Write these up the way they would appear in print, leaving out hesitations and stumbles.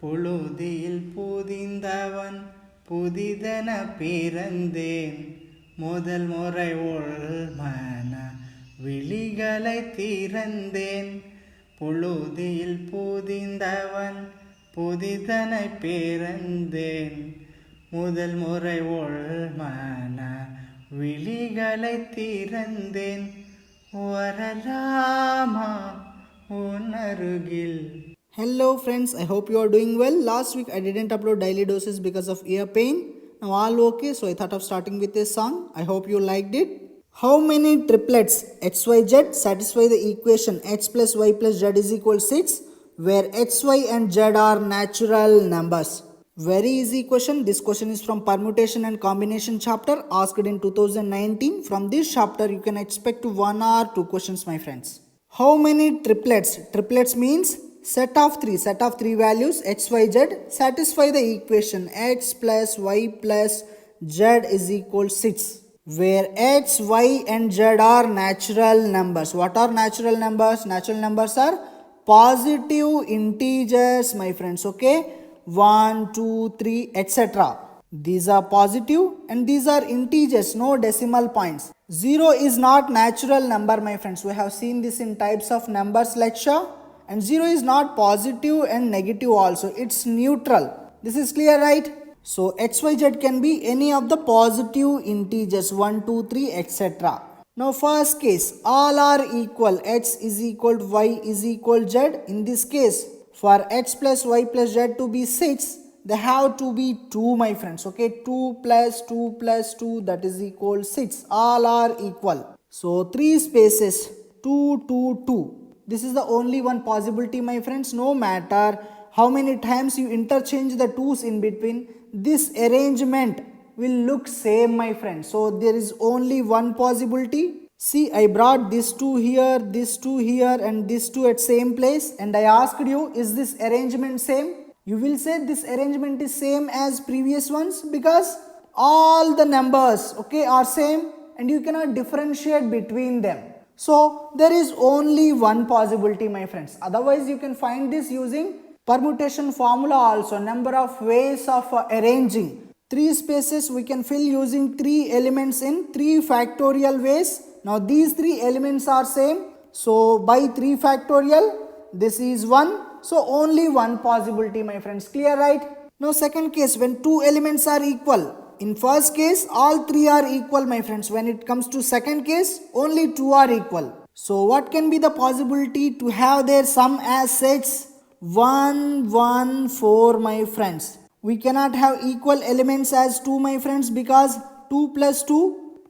புழுதியில் புதிந்தவன் புதிதென பிறந்தேன். முதல் முறை உள்மன விழிகளை திறந்தேன். புழுதியில் புதிந்தவன் புதிதென பிறந்தேன். முதல் முறை உள்மன விழிகளை திறந்தேன். வரலாமா உன்னருகில். Hello friends, I hope you are doing well. Last week I didn't upload daily doses because of ear pain. Now all okay, so I thought of starting with this song. I hope you liked it. How many triplets xyz satisfy the equation x plus y plus z is equal 6, where x, y and z are natural numbers? Very easy question. This question is from permutation and combination chapter, asked in 2019. From this chapter you can expect 1 or 2 questions, my friends. How many triplets? Triplets means set of three values x, y, z satisfy the equation x plus y plus z is equal 6, where x, y and z are natural numbers. What are natural numbers? Natural numbers are positive integers, my friends. Okay, 1, 2, 3, etc. These are positive and these are integers, no decimal points. 0 is not natural number, my friends. We have seen this in types of numbers lecture. And 0 is not positive and negative also. It's neutral. This is clear, right? So x, y, z can be any of the positive integers 1, 2, 3, etc. Now first case, all are equal. X is equal to y is equal z. In this case, for x plus y plus z to be 6, they have to be 2, my friends. Okay, 2 plus 2 plus 2, that is equal 6. All are equal. So 3 spaces, 2, 2, 2. This is the only one possibility, my friends. No matter how many times you interchange the 2's in between, this arrangement will look same, my friends. So there is only one possibility. See, I brought this 2 here, this 2 here and this 2 at same place, and I asked you, is this arrangement same? You will say this arrangement is same as previous ones because all the numbers, okay, are same and you cannot differentiate between them. So there is only one possibility, my friends. Otherwise you can find this using permutation formula also. Number of ways of arranging 3 spaces we can fill using 3 elements in 3 factorial ways. Now these 3 elements are same, so by 3 factorial this is 1. So only one possibility, my friends. Clear, right? Now second case, when 2 elements are equal. In first case, all 3 are equal, my friends. When it comes to second case, only 2 are equal. So what can be the possibility to have their sum as sets? 1, 1, 4, my friends. We cannot have equal elements as 2, my friends, because 2 plus 2,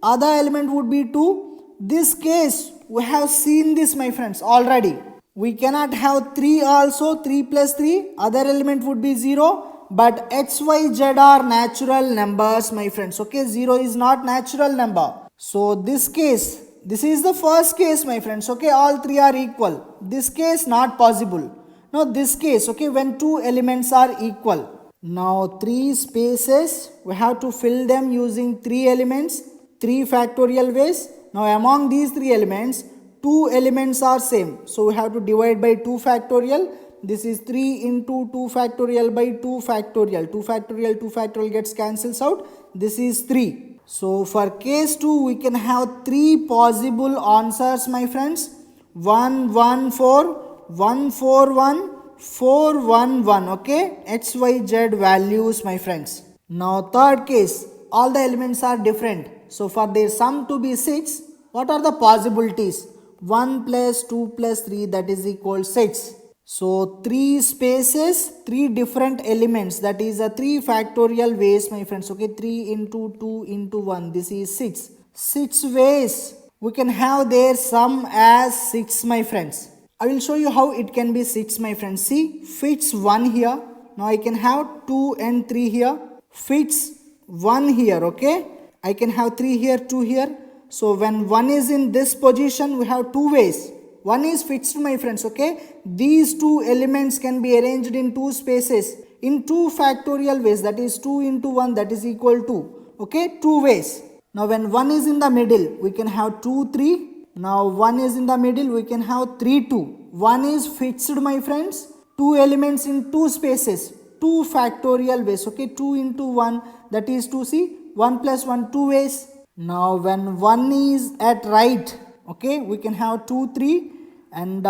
other element would be 2. This case, we have seen this, my friends, already. We cannot have 3 also, 3 plus 3, other element would be 0. But x, y, z are natural numbers, my friends. Okay, 0 is not natural number. So this case, this is the first case, my friends. Okay, all 3 are equal. This case not possible. Now this case, okay, when 2 elements are equal. Now 3 spaces, we have to fill them using 3 elements, 3 factorial ways. Now among these 3 elements, 2 elements are same. So we have to divide by 2 factorial. This is 3 into 2 factorial by 2 factorial. 2 factorial gets cancels out. This is 3. So for case 2, we can have 3 possible answers, my friends. 1, 1, 4, 1, 4, 1, 4, 1, 1. Okay, x, y, z values, my friends. Now third case, all the elements are different. So for their sum to be 6, what are the possibilities? 1 plus 2 plus 3, that is equal 6. So 3 spaces, 3 different elements, that is a 3 factorial ways, my friends. Okay, 3 into 2 into 1, this is 6. 6 ways we can have their sum as 6, my friends. I will show you how it can be 6, my friends. See, fits 1 here. Now I can have 2 and 3 here. Fits 1 here, okay. I can have 3 here, 2 here. So when 1 is in this position, we have 2 ways. 1 is fixed, my friends, okay. These 2 elements can be arranged in 2 spaces in 2 factorial ways, that is 2 into 1, that is equal to, okay, 2 ways. Now when 1 is in the middle, we can have 2, 3. Now 1 is in the middle, we can have 3, 2. 1 is fixed, my friends. two elements in two spaces, 2 factorial ways, okay, 2 into 1, that is 2, see, 1 plus 1, 2 ways. Now when 1 is at right, okay, we can have 2, 3 and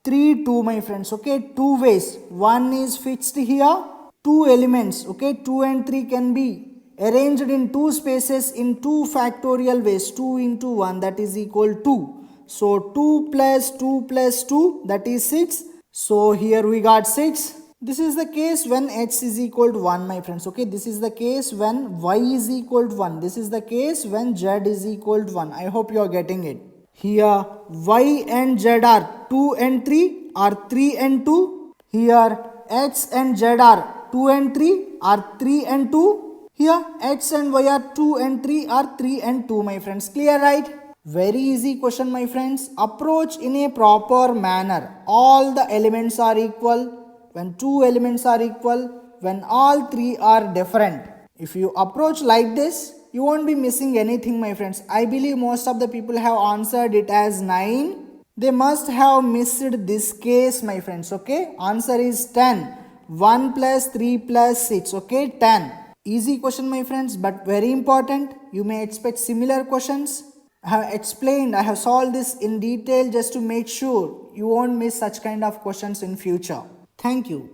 3, 2 my friends, okay, 2 ways. 1 is fixed here, 2 elements, okay, 2 and 3 can be arranged in 2 spaces in 2 factorial ways, 2 into 1, that is equal to. So 2 plus 2 plus 2, that is 6. So here we got 6. This is the case when x is equal to 1 my friends, okay. This is the case when y is equal to 1. This is the case when z is equal to 1. I hope you are getting it. Here y and z are 2 and 3 are 3 and 2. Here x and z are 2 and 3 are 3 and 2. Here x and y are 2 and 3 are 3 and 2 my friends. Clear, right? Very easy question my friends. Approach in a proper manner. All the elements are equal. When 2 elements are equal. When all 3 are different. If you approach like this, you won't be missing anything my friends. I believe most of the people have answered it as 9. They must have missed this case my friends, okay. Answer is 10. 1 plus 3 plus 6, okay, 10. Easy question my friends, but very important. You may expect similar questions. I have explained, I have solved this in detail just to make sure you won't miss such kind of questions in future. Thank you.